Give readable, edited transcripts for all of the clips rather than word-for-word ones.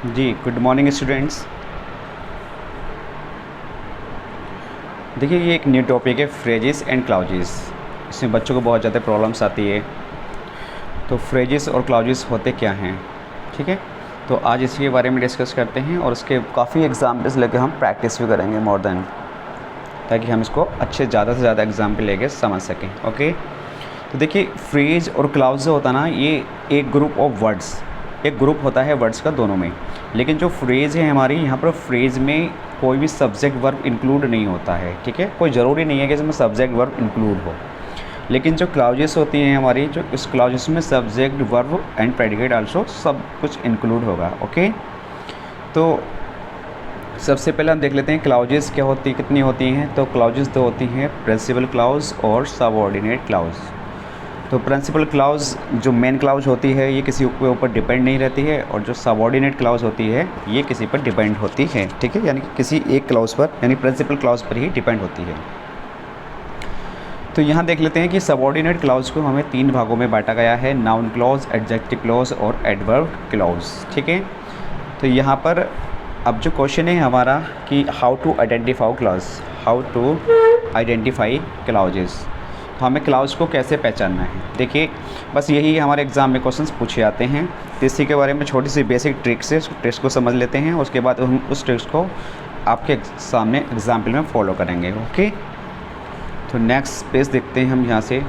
जी, good morning students. देखिए, ये एक न्यू टॉपिक है, फ्रेजेस एंड क्लाउजेस। इसमें बच्चों को बहुत ज़्यादा प्रॉब्लम्स आती है। तो फ्रेजेस और क्लाउजेस होते क्या हैं, ठीक है। तो आज इसके बारे में डिस्कस करते हैं और उसके काफ़ी एग्जाम्पल्स लेके हम प्रैक्टिस भी करेंगे मोर देन, ताकि हम इसको अच्छे ज़्यादा से ज़्यादा एग्जाम्पल लेके समझ सकें। ओके, तो देखिए, फ्रेज और क्लाउज जो होता है ना, ये एक ग्रुप ऑफ वर्ड्स, एक ग्रुप होता है वर्ड्स का दोनों में। लेकिन जो फ्रेज़ है हमारी, यहाँ पर फ्रेज़ में कोई भी सब्जेक्ट वर्ब इंक्लूड नहीं होता है, ठीक है। कोई ज़रूरी नहीं है कि इसमें सब्जेक्ट वर्ब इंक्लूड हो। लेकिन जो क्लाउजेस होती हैं हमारी, जो इस क्लाउजेस में subject verb and predicate also सब कुछ इंक्लूड होगा। ओके, तो सबसे पहले हम देख लेते हैं क्लाउजेस क्या होती, कितनी होती हैं। तो क्लाउजेस तो होती हैं प्रिंसिपल क्लाउज और सबऑर्डिनेट क्लाउज। तो प्रिंसिपल क्लाउज जो मेन क्लाउज होती है, ये किसी के ऊपर डिपेंड नहीं रहती है, और जो सबऑर्डिनेट क्लाउज होती है ये किसी पर डिपेंड होती है, ठीक है। यानी कि किसी एक क्लाउज पर, यानी प्रिंसिपल क्लाउज पर ही डिपेंड होती है। तो यहाँ देख लेते हैं कि सबऑर्डिनेट क्लाउज को हमें 3 भागों में बांटा गया है, नाउन क्लॉज, एडजेक्टिव क्लॉज और एडवर्ब क्लॉज, ठीक है। तो यहाँ पर अब जो क्वेश्चन है हमारा कि हाउ टू आइडेंटिफाई क्लाउजेस, तो हमें क्लाउज को कैसे पहचानना है। देखिए, बस यही हमारे एग्ज़ाम में क्वेश्चंस पूछे जाते हैं। तो इसी के बारे में छोटी सी बेसिक ट्रिक्स है, ट्रिक्स को समझ लेते हैं, उसके बाद हम उस ट्रिक्स को आपके सामने एग्जाम्पल में फॉलो करेंगे। ओके, तो नेक्स्ट पेज देखते हैं हम यहाँ से।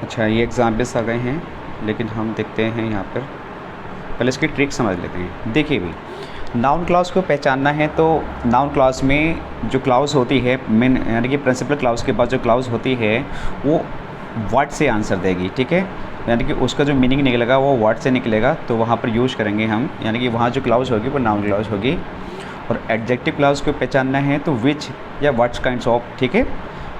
अच्छा, ये एग्जाम्पल्स आ गए हैं, लेकिन हम देखते हैं यहाँ पर, पहले इसकी ट्रिक समझ लेते हैं। देखिए भी, नाउन क्लाउज को पहचानना है तो नाउन क्लाउज में जो क्लाउज होती है मेन, यानी कि प्रिंसिपल क्लाउज के बाद जो क्लाउज होती है वो वर्ड से आंसर देगी, ठीक है। यानी कि उसका जो मीनिंग निकलेगा वो वर्ड से निकलेगा, तो वहाँ पर यूज़ करेंगे हम, यानी कि वहाँ जो क्लाउज होगी वो नाउन क्लाउज होगी। और एडजेक्टिव क्लाउज को पहचानना है तो विच या व्हाट्स काइंड्स ऑफ, ठीक है।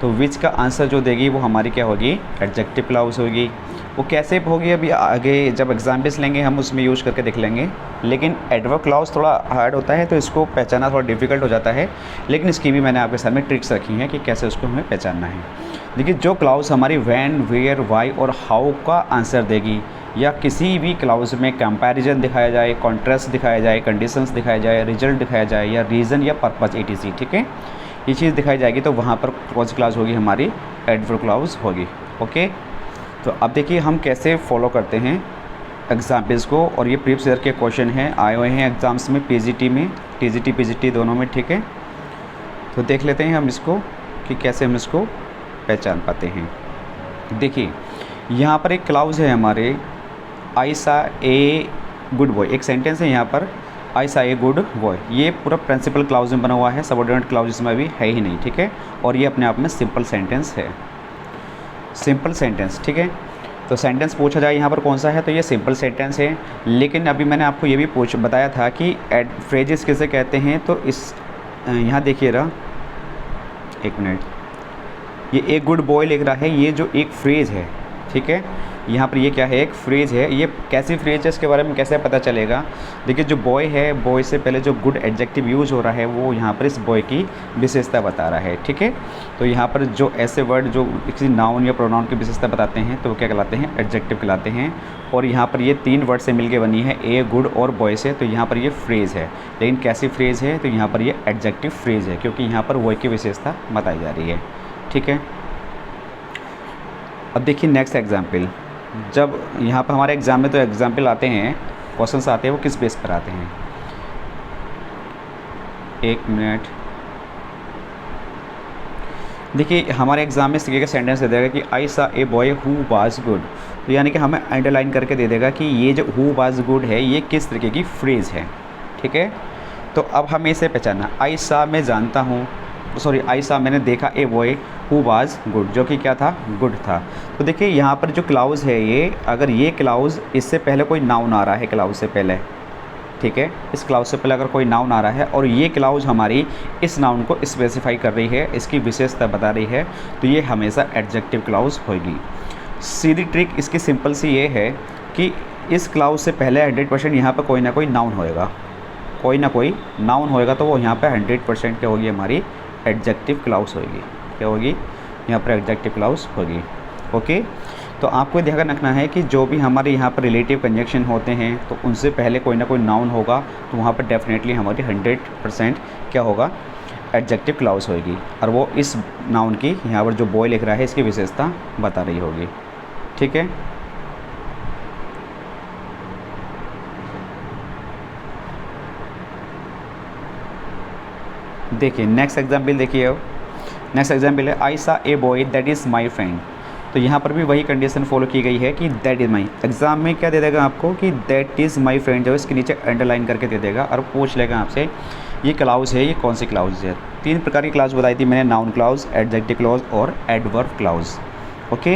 तो विच का आंसर जो देगी वो हमारी क्या होगी, एडजेक्टिव क्लाउज होगी। वो कैसे होगी अभी आगे जब एग्जाम्पल्स लेंगे हम उसमें यूज़ करके देख लेंगे। लेकिन एडवर्ब क्लाउज थोड़ा हार्ड होता है, तो इसको पहचानना थोड़ा डिफिकल्ट हो जाता है, लेकिन इसकी भी मैंने आपके सामने ट्रिक्स रखी हैं कि कैसे उसको हमें पहचानना है। देखिए, जो क्लाउज हमारी व्हेन, वेयर, वाई और हाउ का आंसर देगी, या किसी भी क्लाउज में कंपैरिजन दिखाया जाए, कॉन्ट्रास्ट दिखाया जाए, कंडीशंस दिखाया जाए, रिजल्ट दिखाया जाए, या रीज़न या पर्पज़ etc, ठीक है, ये चीज़ दिखाई जाएगी, तो वहाँ पर कौन सी क्लाउज होगी, हमारी एडवर्ब क्लाउज होगी। ओके, तो अब देखिए हम कैसे फॉलो करते हैं एग्जाम्पल्स को, और ये प्रीवियस ईयर के क्वेश्चन हैं, आए हुए हैं एग्ज़ाम्स में, पीजीटी में, टीजीटी पीजीटी दोनों में, ठीक है। तो देख लेते हैं हम इसको कि कैसे हम इसको पहचान पाते हैं। देखिए, यहाँ पर एक क्लाउज है हमारे, आई सा ए गुड बॉय, एक सेंटेंस है यहाँ पर, आई सा ए गुड बॉय। ये पूरा प्रिंसिपल क्लाउज में बना हुआ है, सबऑर्डिनेट क्लाउज में अभी है ही नहीं, ठीक है। और ये अपने आप में सिंपल सेंटेंस है, सिंपल सेंटेंस, ठीक है। तो सेंटेंस पूछा जाए यहाँ पर कौन सा है, तो ये सिंपल सेंटेंस है। लेकिन अभी मैंने आपको ये भी बताया था कि फ्रेजेस किसे कहते हैं। तो इस यहाँ देखिए रहा, एक मिनट, ये एक गुड बॉय लिख रहा है, ये जो एक फ्रेज़ है, ठीक है। यहाँ पर ये क्या है, एक फ्रेज़ है। ये कैसी फ्रेज है, इसके बारे में कैसे पता चलेगा। देखिए, जो बॉय है, बॉय से पहले जो गुड एडजेक्टिव यूज़ हो रहा है वो यहाँ पर इस बॉय की विशेषता बता रहा है, ठीक है। तो यहाँ पर जो ऐसे वर्ड जो किसी नाउन या प्रोनाउन की विशेषता बताते हैं तो वो क्या कहलाते हैं, एडजेक्टिव कहलाते हैं। और यहाँ पर ये 3 वर्ड से मिलके बनी है, ए, गुड और बॉय से, तो यहाँ पर ये फ्रेज़ है। लेकिन कैसी फ्रेज़ है, तो यहाँ पर ये एडजेक्टिव फ्रेज़ है, क्योंकि यहाँ पर बॉय की विशेषता बताई जा रही है, ठीक है। अब देखिए नेक्स्ट एग्जाम्पल, जब यहाँ पर हमारे एग्ज़ाम में तो एग्जाम्पल आते हैं, क्वेश्चंस आते हैं, वो किस बेस पर आते हैं, एक मिनट। देखिए, हमारे एग्ज़ाम में इस तरीके का सेंटेंस दे देगा कि आई saw a boy who was good, तो यानी कि हमें अंडरलाइन करके दे देगा कि ये जो हु वाज गुड है ये किस तरीके की फ्रेज़ है, ठीक है। तो अब हमें इसे पहचानना, आई सा मैं जानता हूँ, सॉरी, आई सा मैंने देखा a boy who was good, जो कि क्या था, गुड था। तो देखिए, यहाँ पर जो क्लाउज है ये, अगर ये क्लाउज इससे पहले कोई नाउन आ रहा है, क्लाउज से पहले, ठीक है, इस क्लाउज से पहले अगर कोई नाउन आ रहा है और ये क्लाउज हमारी इस नाउन को स्पेसिफाई कर रही है, इसकी विशेषता बता रही है, तो ये हमेशा एडजेक्टिव क्लाउज होगी। सीधी ट्रिक इसकी सिंपल सी ये है कि इस क्लाउज से पहले 100% यहाँ पर कोई ना कोई नाउन होएगा, कोई ना कोई नाउन होएगा, तो वो यहाँ पर 100% क्या होगी, हमारी एडजेक्टिव क्लाउज होगी, क्या होगी, यहाँ पर एडजेक्टिव क्लाउज होगी। ओके, तो आपको ध्यान रखना है कि जो भी हमारे यहाँ पर रिलेटिव कंजक्शन होते हैं तो उनसे पहले कोई ना कोई नाउन होगा, तो वहाँ पर डेफिनेटली हमारी 100% क्या होगा, एडजेक्टिव क्लॉज होगी, और वो इस नाउन की यहाँ पर जो बॉय लिख रहा है इसकी विशेषता बता रही होगी। ठीक है, देखिए नेक्स्ट एग्जाम्पल देखिए। अब नेक्स्ट एग्जाम्पल है आई saw a boy that is my friend. तो यहाँ पर भी वही कंडीशन फॉलो की गई है कि दैट इज़ माई। एग्जाम में क्या दे देगा आपको कि दैट इज़ माई फ्रेंड, जो इसके नीचे अंडरलाइन करके दे देगा और पूछ लेगा आपसे ये क्लाउज है, ये कौन सी क्लाउज है। 3 प्रकार की क्लाउज बताई थी मैंने, नाउन क्लाउज, एडजेक्टिव क्लाउज और एडवर्ब क्लाउज। ओके,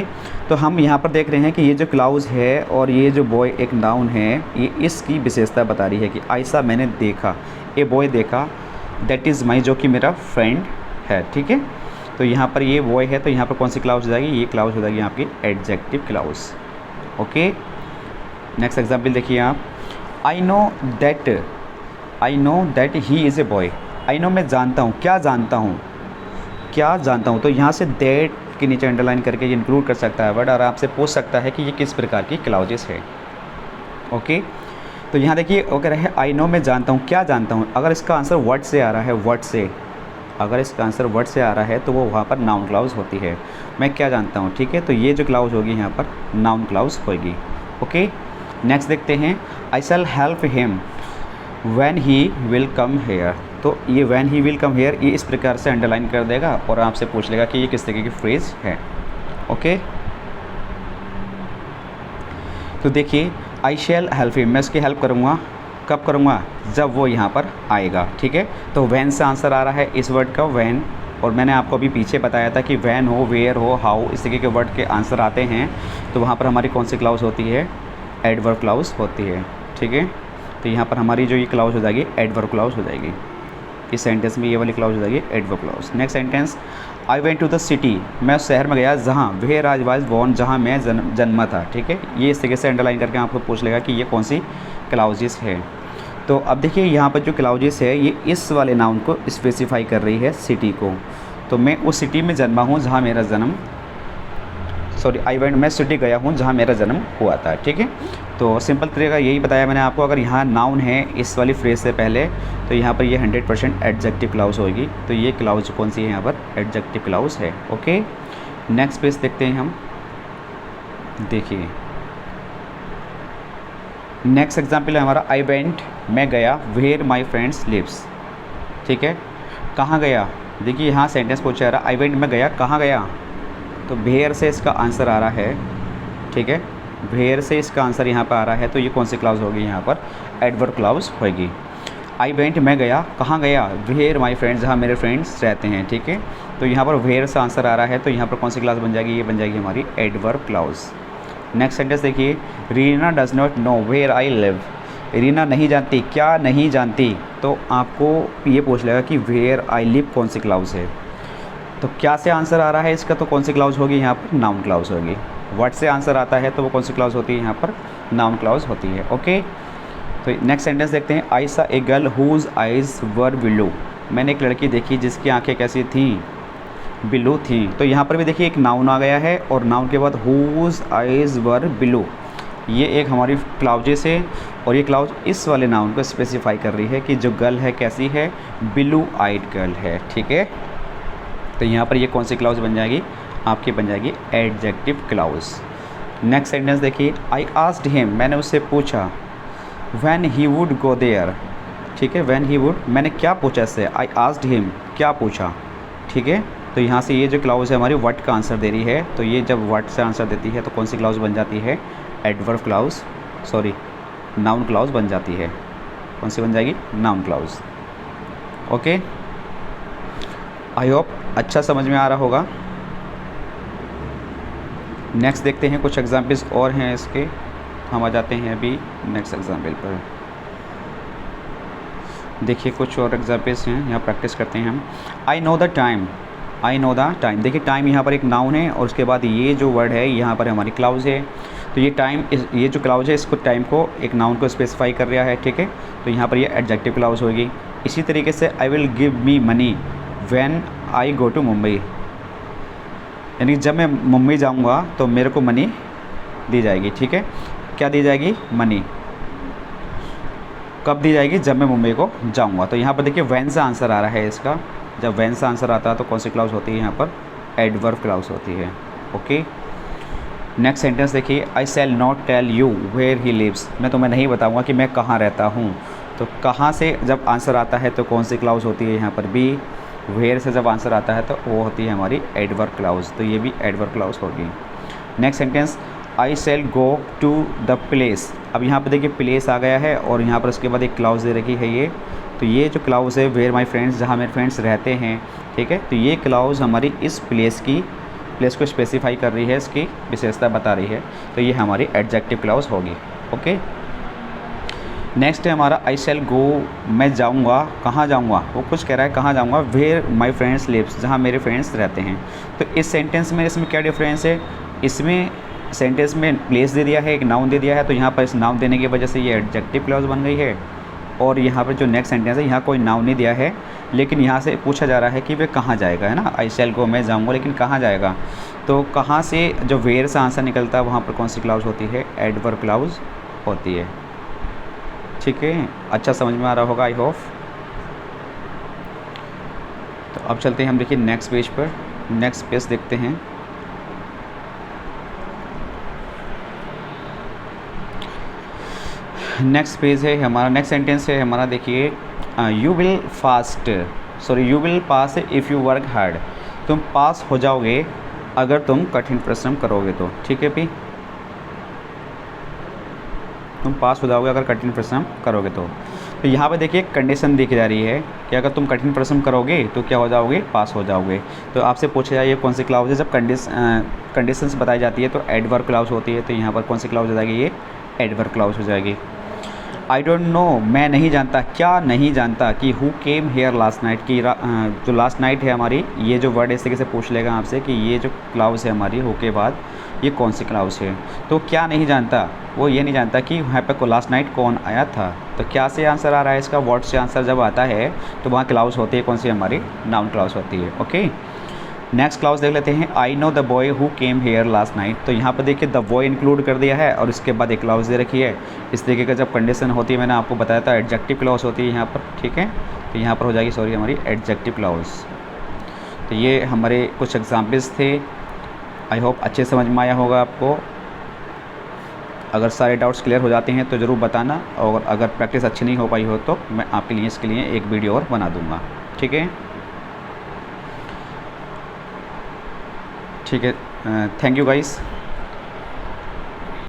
तो हम यहाँ पर देख रहे हैं कि ये जो क्लाउज है और ये जो बॉय एक नाउन है, ये इसकी विशेषता बता रही है कि ऐसा मैंने देखा, ए बॉय देखा, दैट इज़ माई, जो कि मेरा फ्रेंड है। ठीक है, तो यहाँ पर ये बॉय है, तो यहाँ पर कौन सी क्लाउज हो जाएगी, ये क्लाउज हो जाएगी आपकी adjective clause. Okay, next example देखिए आप। I know that he is a boy. I know मैं जानता हूँ, क्या जानता हूँ, क्या जानता हूँ। तो यहाँ से दैट के नीचे अंडरलाइन करके ये इंक्लूड कर सकता है वर्ड, और आपसे पूछ सकता है कि ये किस प्रकार की क्लाउजेस है। ओके, तो यहाँ देखिए अगर है आई नो मैं जानता हूँ, क्या जानता हूँ, अगर इसका आंसर वर्ड से आ रहा है, वर्ड से, अगर इसका आंसर वर्ड से आ रहा है तो वो वहाँ पर नाउन क्लाउज होती है। मैं क्या जानता हूँ, ठीक है, तो ये जो क्लाउज होगी यहाँ पर नाउन क्लाउज होगी। ओके, नेक्स्ट देखते हैं। I shall help him when he will come here. तो ये when he will come here, ये इस प्रकार से अंडरलाइन कर देगा और आपसे पूछ लेगा कि ये किस तरीके की फ्रेज है। ओके, तो देखिए आई शैल हेल्प हिम, मैं उसकी हेल्प करूँगा, कब करूँगा, जब वो यहाँ पर आएगा। ठीक है, तो वैन से आंसर आ रहा है इस वर्ड का वैन, और मैंने आपको अभी पीछे बताया था कि वैन हो, वेयर हो, हाउ, इस तरीके के वर्ड के आंसर आते हैं तो वहाँ पर हमारी कौन सी क्लाउज होती है, एडवर्ब क्लाउज होती है। ठीक है, तो यहाँ पर हमारी जो ये क्लाउज हो जाएगी एडवर्ब क्लाउज हो जाएगी। इस सेंटेंस में ये वाली क्लाउज हो जाएगी adverb clause. Next sentence, I went to the city, मैं उस शहर में गया जहाँ, वेयर आई वाज बोर्न, जहाँ मैं जन्मा था। ठीक है, ये इस तरीके से अंडरलाइन करके आपको पूछ लेगा कि ये कौन सी क्लाउजेस है। तो अब देखिए यहाँ पर जो क्लाउजेस है ये इस वाले नाउन को स्पेसिफाई कर रही है, सिटी को। तो मैं उस सिटी में जन्मा हूँ जहाँ मेरा जन्म, सॉरी आई वेंट, मैं सिटी गया हूँ जहाँ मेरा जन्म हुआ था। ठीक है, तो सिंपल तरीका यही बताया मैंने आपको। अगर यहाँ नाउन है इस वाली फ्रेज से पहले तो यहाँ पर ये 100% एडजेक्टिव क्लाउज होगी। तो ये क्लाउज कौन सी है, यहाँ पर एडजेक्टिव क्लाउज है। ओके, नेक्स्ट पेज देखते हैं हम। देखिए नेक्स्ट एग्जाम्पल है हमारा आई वेंट, मैं गया, वेयर माई फ्रेंड्स लिव्स। ठीक है, कहाँ गया, देखिए यहाँ सेंटेंस पूछा जा रहा है आई वेंट, मैं गया, कहाँ गया, तो वेयर से इसका आंसर आ रहा है। ठीक है, वेयर से इसका आंसर यहाँ पर आ रहा है, तो ये कौन सी क्लाउज होगी, यहाँ पर एडवर्ब क्लाउज होगी। आई वेंट, मैं गया, कहाँ गया, वेयर माई फ्रेंड्स, जहाँ मेरे फ्रेंड्स रहते हैं। ठीक है, तो यहाँ पर वेयर से आंसर आ रहा है, तो यहाँ पर कौन सी क्लाउज बन जाएगी, ये बन जाएगी हमारी एडवर्ब क्लाउज। नेक्स्ट सेंटेंस देखिए, Reena does not know where I live. Reena नहीं जानती, क्या नहीं जानती, तो आपको ये पूछ लेगा कि वेयर आई लिव कौन सी क्लाउज है। तो क्या से आंसर आ रहा है इसका, तो कौन सी क्लाउज होगी, यहाँ पर नाउन क्लाउज होगी। व्हाट से आंसर आता है तो वो कौन सी क्लाउज होती है, यहाँ पर नाउन क्लाउज होती है। ओके, तो नेक्स्ट सेंटेंस देखते हैं। I saw a girl whose eyes were blue. मैंने एक लड़की देखी जिसकी आंखें कैसी थीं, ब्लू थी। तो यहाँ पर भी देखिए एक नाउन आ गया है और नाउन के बाद हुज आइज़ वर ब्लू, ये एक हमारी क्लाउजेस है, और ये क्लाउज इस वाले नाउन को स्पेसिफाई कर रही है कि जो गर्ल है कैसी है, ब्लू आइड गर्ल है। ठीक है, तो यहाँ पर ये कौन सी क्लाउज बन जाएगी, आपकी बन जाएगी एडजेक्टिव क्लाउज। नेक्स्ट सेंटेंस देखिए, आई आस्क्ड हिम, मैंने उससे पूछा, when he would go there. ठीक है, व्हेन ही वुड, मैंने क्या पूछा इससे, आई आस्क्ड हिम, क्या पूछा। ठीक है, तो यहाँ से ये जो क्लाउज है हमारी व्हाट का आंसर दे रही है, तो ये जब व्हाट से आंसर देती है तो कौन सी क्लाउज बन जाती है, adverb clause, sorry noun clause बन जाती है। कौन सी बन जाएगी, noun clause. Okay, I hope अच्छा समझ में आ रहा होगा। नेक्स्ट देखते हैं, कुछ एग्जाम्पल्स और हैं इसके, हम आ जाते हैं अभी नेक्स्ट एग्जाम्पल पर। देखिए कुछ और एग्जाम्पल्स हैं, यहाँ प्रैक्टिस करते हैं हम। I know the time, I know the time. देखिए टाइम यहाँ पर एक नाउन है और उसके बाद ये जो वर्ड है यहाँ पर हमारी क्लाउज है। तो ये टाइम, ये जो क्लाउज है इसको टाइम को एक नाउन को स्पेसिफाई कर रहा है। ठीक है, तो यहाँ पर ये एडजेक्टिव क्लाउज होगी। इसी तरीके से I will give me money when I go to Mumbai. यानी जब मैं मुंबई जाऊंगा तो मेरे को मनी दी जाएगी, ठीक है। क्या दी जाएगी? मनी। कब दी जाएगी? जब मैं मुंबई को जाऊंगा। तो यहाँ पर देखिए व्हेन से आंसर आ रहा है इसका। जब व्हेन से आंसर आता है तो कौन सी क्लाउज होती है? यहाँ पर एडवर्ब क्लाउज होती है। ओके, नेक्स्ट सेंटेंस देखिए, I shall not tell you where he lives. मैं तुम्हें नहीं बताऊंगा कि मैं कहाँ रहता हूँ। तो कहाँ से जब आंसर आता है तो कौन सी क्लाउज होती है? यहाँ पर बी। वेयर से जब आंसर आता है तो वो होती है हमारी एडवर्ब क्लाउज, तो ये भी एडवर्ब क्लाउज होगी। Next sentence, I shall go to the place. अब यहाँ पर देखिए प्लेस आ गया है और यहाँ पर उसके बाद एक क्लाउज दे रखी है ये। तो ये जो क्लाउज है वेयर माई फ्रेंड्स, जहाँ मेरे फ्रेंड्स रहते हैं, ठीक है। तो ये क्लाउज हमारी इस प्लेस को स्पेसिफाई कर रही है, इसकी विशेषता बता रही है। तो ये हमारी एडजेक्टिव क्लाउज होगी। ओके, नेक्स्ट है हमारा आई शैल गो, मैं जाऊँगा। कहाँ जाऊँगा? वो कुछ कह रहा है कहाँ जाऊँगा। वेयर माई फ्रेंड्स लिव्स, जहाँ मेरे फ्रेंड्स रहते हैं। तो इस सेंटेंस में इसमें क्या डिफरेंस है? इसमें सेंटेंस में प्लेस दे दिया है, एक नाउन दे दिया है, तो यहाँ पर इस नाउन देने की वजह से ये एडजेक्टिव क्लॉज बन गई है। और यहाँ पर जो नेक्स्ट सेंटेंस है यहाँ कोई नाउन नहीं दिया है, लेकिन यहाँ से पूछा जा रहा है कि वे कहाँ जाएगा, है ना। आई शैल गो, मैं जाऊँगा, लेकिन कहाँ जाएगा? तो कहाँ से जो वेयर से आंसर निकलता है वहाँ पर कौन सी क्लाउज होती है? एडवर्ब क्लाउज होती है। ठीक है, अच्छा समझ में आ रहा होगा आई होप। तो अब चलते हैं हम देखिए नेक्स्ट पेज पर। नेक्स्ट पेज देखते हैं। नेक्स्ट पेज है हमारा, नेक्स्ट सेंटेंस है हमारा, देखिए you will pass if you work hard. तुम पास हो जाओगे अगर तुम कठिन परिश्रम करोगे तो, ठीक है भी। तुम पास हो जाओगे अगर कठिन परिश्रम करोगे तो यहाँ पे देखिए कंडीशन दिखी जा रही है कि अगर तुम कठिन परिश्रम करोगे तो क्या हो जाओगे? पास हो जाओगे। तो आपसे पूछा जाए कौन सी क्लाउज है? जब कंडीशंस बताई जाती है तो एडवर्ब क्लाउज होती है। तो यहाँ पर कौन सी क्लाउज हो जाएगी? ये एडवर्ब क्लाउज हो जाएगी। आई डोंट नो, मैं नहीं जानता। क्या नहीं जानता? कि who came here last night, की जो लास्ट नाइट है हमारी, ये जो वर्ड इस तरीके से पूछ लेगा आपसे कि ये जो क्लाउज है हमारी हु के बाद ये कौन सी क्लाउज है। तो क्या नहीं जानता? वो ये नहीं जानता कि वहाँ पे लास्ट नाइट कौन आया था। तो क्या से आंसर आ रहा है इसका? व्हाट से आंसर जब आता है तो वहाँ क्लाउज होती है कौन सी? हमारी नाउन क्लाउज होती है। ओके, नेक्स्ट क्लाउज देख लेते हैं। I know the boy who came here last night. तो यहाँ पर देखिए द बॉय इंक्लूड कर दिया है और इसके बाद एक क्लाउज दे रखी है। इस तरीके का जब कंडीशन होती है, मैंने आपको बताया था एडजेक्टिव क्लाउज होती है यहाँ पर, ठीक है। तो यहाँ पर हो जाएगी सॉरी हमारी एडजेक्टिव क्लाउज। तो ये हमारे कुछ एग्जाम्पल्स थे। आई होप अच्छे समझ में आया होगा आपको। अगर सारे डाउट्स क्लियर हो जाते हैं तो ज़रूर बताना, और अगर प्रैक्टिस अच्छी नहीं हो पाई हो तो मैं आपके लिए इसके लिए एक वीडियो और बना दूँगा, ठीक है। ठीक है, थैंक यू गाइस।